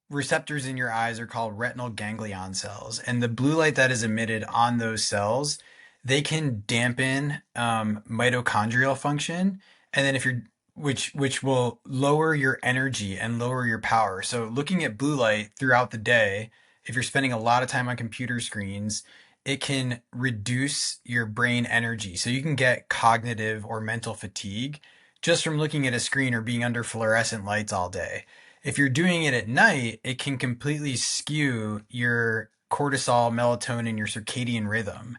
receptors in your eyes are called retinal ganglion cells, and the blue light that is emitted on those cells, they can dampen mitochondrial function, and then if you're which will lower your energy and lower your power. So looking at blue light throughout the day, if you're spending a lot of time on computer screens, it can reduce your brain energy. So you can get cognitive or mental fatigue just from looking at a screen or being under fluorescent lights all day. If you're doing it at night, it can completely skew your cortisol, melatonin, your circadian rhythm.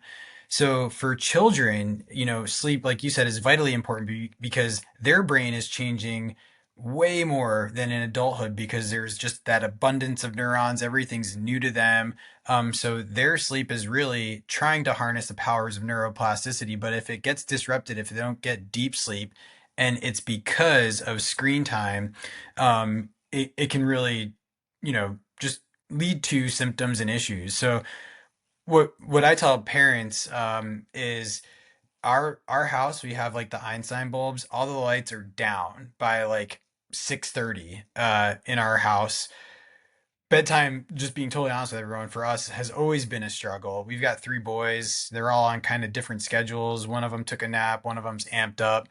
So for children, sleep, like you said, is vitally important because their brain is changing way more than in adulthood because there's just that abundance of neurons. Everything's new to them. So their sleep is really trying to harness the powers of neuroplasticity. But if it gets disrupted, if they don't get deep sleep, and it's because of screen time, it can really, just lead to symptoms and issues. So what I tell parents is our house, we have like the Einstein bulbs. All the lights are down by like 6:30 in our house. Bedtime, just being totally honest with everyone, for us has always been a struggle. We've got three boys. They're all on kind of different schedules. One of them took a nap, one of them's amped up.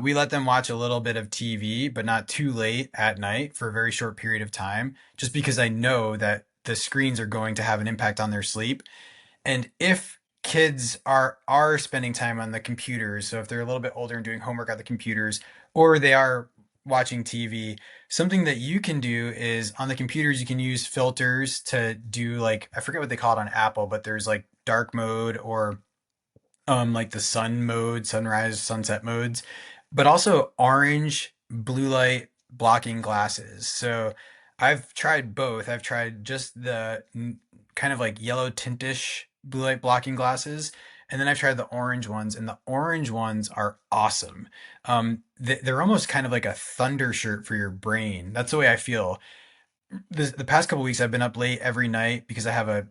We let them watch a little bit of TV, but not too late at night for a very short period of time, just because I know that the screens are going to have an impact on their sleep. And if kids are spending time on the computers, so if they're a little bit older and doing homework on the computers, or they are watching TV, something that you can do is on the computers you can use filters to do, like, I forget what they call it on Apple, but there's like dark mode or like the sun mode, sunrise, sunset modes, but also orange blue light blocking glasses. So I've tried both. I've tried just the kind of like yellow tintish blue light blocking glasses. And then I've tried the orange ones, and the orange ones are awesome. They're almost kind of like a thunder shirt for your brain. That's the way I feel. The past couple weeks I've been up late every night because I have a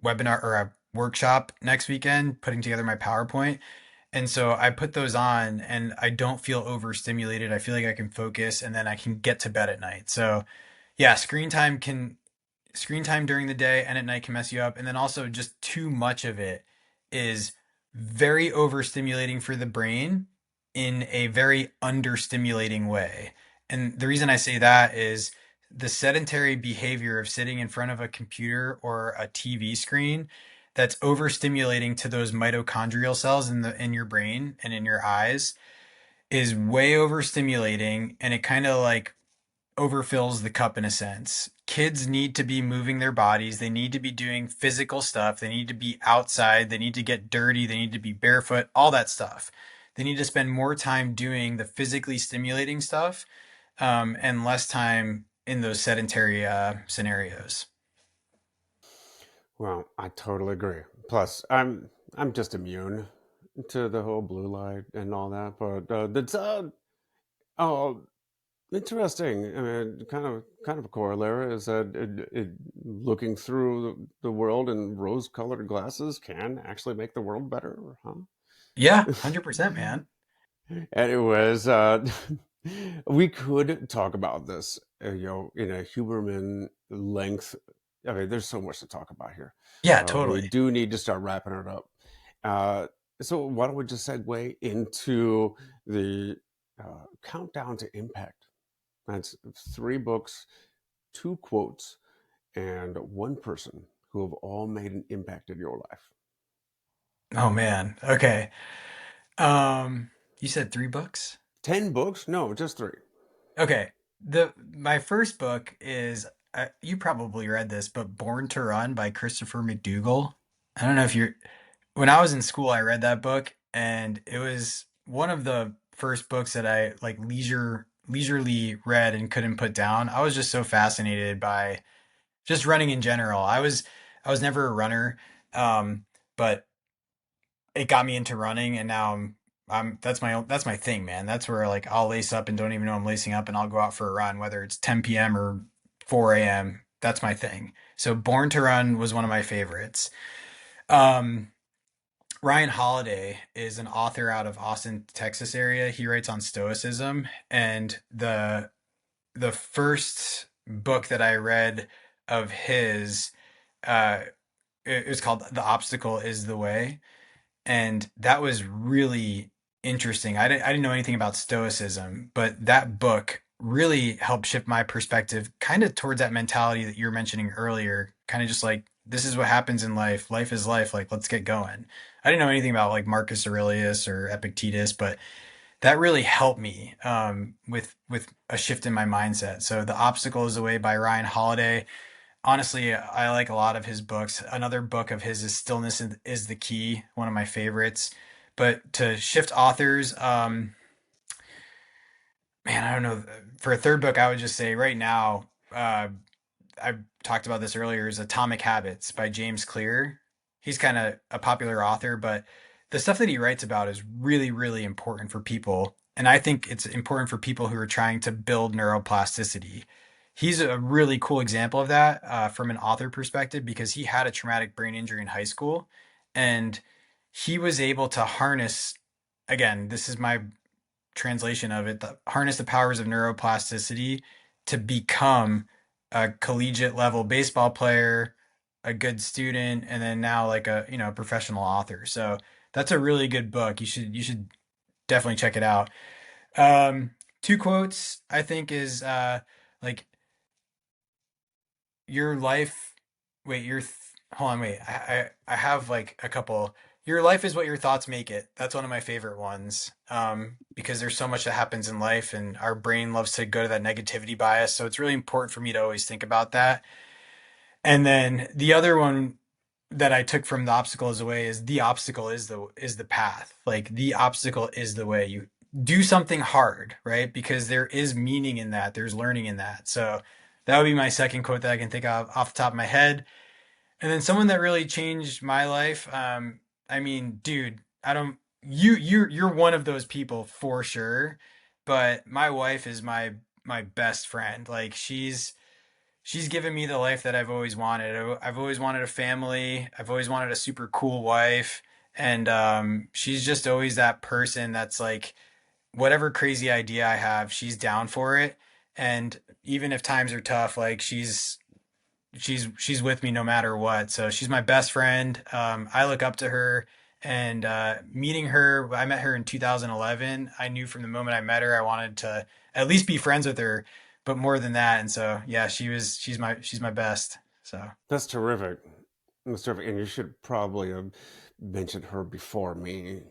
webinar or a workshop next weekend putting together my PowerPoint. And so I put those on and I don't feel overstimulated. I feel like I can focus and then I can get to bed at night. So yeah, screen time during the day and at night can mess you up. And then also just too much of it is very overstimulating for the brain in a very understimulating way. And the reason I say that is the sedentary behavior of sitting in front of a computer or a TV screen that's overstimulating to those mitochondrial cells in your brain and in your eyes is way overstimulating, and it kind of like overfills the cup in a sense. Kids need to be moving their bodies. They need to be doing physical stuff. They need to be outside. They need to get dirty. They need to be barefoot, all that stuff. They need to spend more time doing the physically stimulating stuff, and less time in those sedentary scenarios. Well, I totally agree. Plus, I'm just immune to the whole blue light and all that. But that's oh, interesting. I mean, kind of a corollary is that looking through the world in rose-colored glasses can actually make the world better, huh? Yeah, 100%, man. Anyways, we could talk about this, in a Huberman length. I mean, there's so much to talk about here. Yeah, We totally. do need to start wrapping it up. Uh, so why don't we just segue into the countdown to impact? That's three books, two quotes, and one person who have all made an impact in your life. Oh man. Okay. You said 3 books? 10 books? No, just three. Okay. The My first book is, you probably read this, but Born to Run by Christopher McDougall. I don't know if you're When I was in school, I read that book, and it was one of the first books that I like leisurely read and couldn't put down. I was just so fascinated by just running in general. I was never a runner, but it got me into running, and now I'm that's my thing, man. That's where like I'll lace up and don't even know I'm lacing up, and I'll go out for a run, whether it's 10 p.m. or 4 a.m. That's my thing. So Born to Run was one of my favorites. Um, Ryan Holiday is an author out of Austin, Texas area. He writes on Stoicism, and the first book that I read of his, uh, it was called "The Obstacle Is the Way." And that was really interesting. I didn't know anything about Stoicism, but that book really helped shift my perspective kind of towards that mentality that you were mentioning earlier. Kind of just like, this is what happens in life. Life is life. Like, let's get going. I didn't know anything about like Marcus Aurelius or Epictetus, but that really helped me with a shift in my mindset. So, The Obstacle is the Way by Ryan Holiday. Honestly, I like a lot of his books. Another book of his is Stillness is the Key, one of my favorites. But to shift authors, man, I don't know. For a third book, I would just say right now, I talked about this earlier, is Atomic Habits by James Clear. He's kind of a popular author, but the stuff that he writes about is really, really important for people. And I think it's important for people who are trying to build neuroplasticity. He's a really cool example of that from an author perspective because he had a traumatic brain injury in high school and he was able to harness, again, this is my translation of it, harness the powers of neuroplasticity to become a collegiate level baseball player, a good student, and then now like a professional author. So that's a really good book. You should definitely check it out. Two quotes I think is like your life. Wait, hold on. Wait, I have like a couple. Your life is what your thoughts make it. That's one of my favorite ones. Because there's so much that happens in life, and our brain loves to go to that negativity bias. So it's really important for me to always think about that. And then the other one that I took from the obstacle is the way is the obstacle is the path. Like the obstacle is the way. You do something hard, right? Because there is meaning in that. There's learning in that. So that would be my second quote that I can think of off the top of my head. And then someone that really changed my life. I mean, dude, I don't. You're one of those people for sure. But my wife is my best friend. Like she's given me the life that I've always wanted. I've always wanted a family. I've always wanted a super cool wife. And she's just always that person that's like, whatever crazy idea I have, she's down for it. And even if times are tough, like she's with me no matter what. So she's my best friend. I look up to her. And meeting her, I met her in 2011. I knew from the moment I met her, I wanted to at least be friends with her, but more than that. And so, yeah, she's my best. So That's terrific. That's terrific. And you should probably have mentioned her before me.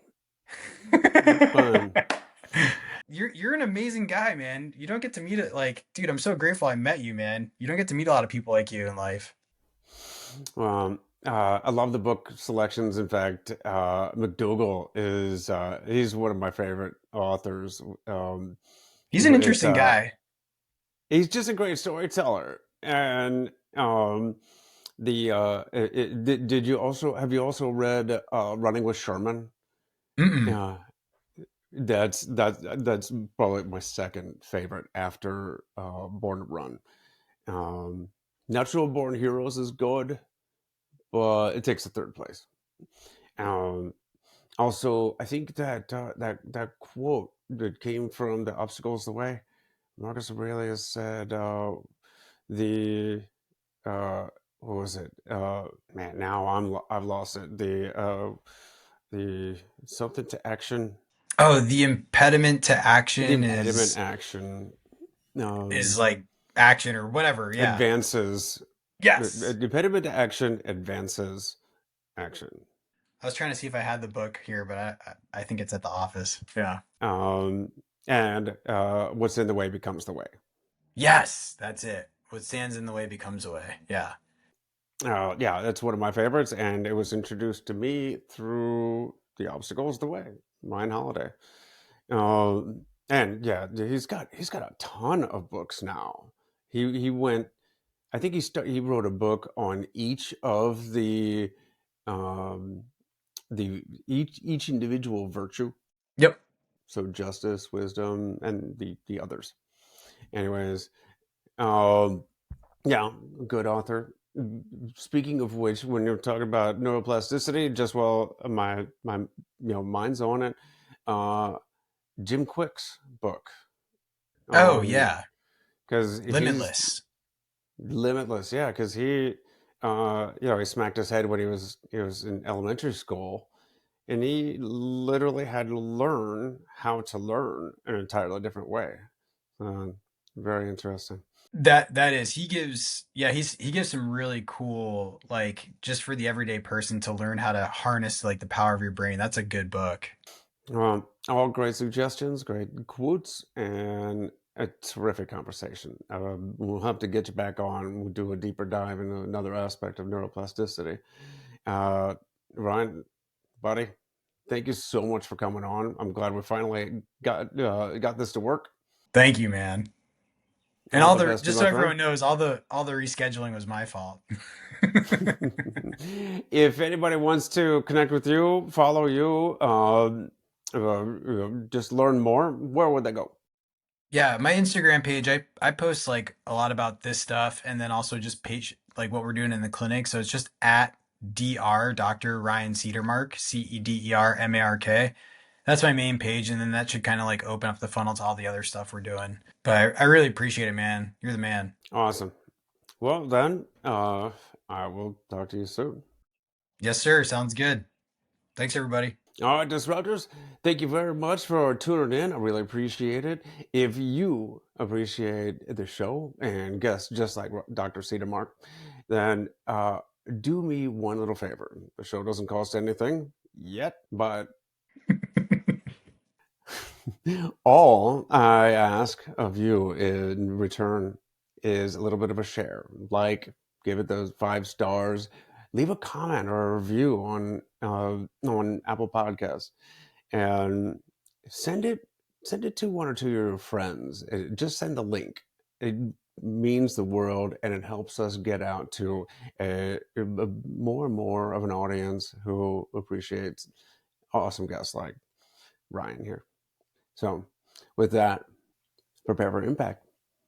But you're an amazing guy, man. You don't get to meet it like, dude. I'm so grateful I met you, man. You don't get to meet a lot of people like you in life. I love the book selections. In fact, McDougall is he's one of my favorite authors. He's an It interesting guy. He's just a great storyteller. And did you also have you also read Running with Sherman? Mm-mm. Yeah, that's probably my second favorite after Born to Run. Um, Natural Born Heroes is good, but it takes a third place. Um, Also, I think that that quote that came from the obstacles the way Marcus Aurelius said the what was it? Man, now I've lost it. The something to action, Oh, the impediment to the action impediment is action is um, like action or whatever. Yeah. advances. Yes. The impediment to action advances action. I was trying to see if I had the book here, but I think it's at the office. Yeah. Um, and what's in the way becomes the way. Yes, that's it. What stands in the way becomes a way. Yeah. Yeah, that's one of my favorites, and it was introduced to me through The Obstacles the Way, Ryan Holiday. And yeah, he's got a ton of books now. He went. I think he wrote a book on each of um, each individual virtue. Yep. So justice, wisdom, and the others. Anyways, um, yeah, good author. Speaking of which, when you're talking about neuroplasticity, just while my mind's on it, uh, Jim Quick's book, Oh, um, yeah. because he's Limitless. limitless. Yeah, because he smacked his head when he was in elementary school, and he literally had to learn how to learn in an entirely different way. Uh, Very interesting. That is. He gives yeah, he gives some really cool like just for the everyday person to learn how to harness like the power of your brain. That's a good book. All great suggestions, great quotes, and a terrific conversation. We'll have to get you back on. We'll do a deeper dive into another aspect of neuroplasticity. Uh, Ryan, buddy, thank you so much for coming on. I'm glad we finally got this to work. Thank you, man. And All all the the best to you, just my so friend. everyone knows, all the rescheduling was my fault. If anybody wants to connect with you, follow you, just learn more, where would they go? Yeah, my Instagram page, I post like a lot about this stuff and then also just page like what we're doing in the clinic. So it's just at Dr. Ryan Cedermark, Cedermark. That's my main page, and then that should kind of like open up the funnel to all the other stuff we're doing. But I really appreciate it, man. You're the man. Awesome. Well, then, I will talk to you soon. Yes, sir. Sounds good. Thanks, everybody. All right, Disruptors, thank you very much for tuning in. I really appreciate it. If you appreciate the show and guests just like Dr. Cedermark, then do me one little favor. The show doesn't cost anything yet, but all I ask of you in return is a little bit of a share. Like, give it those 5 stars, leave a comment or a review on Apple Podcasts, and send it send it to one or two of your friends. Just send the link. It means the world, and it helps us get out to more and more of an audience who appreciates awesome guests like Ryan here. So, with that, prepare for impact.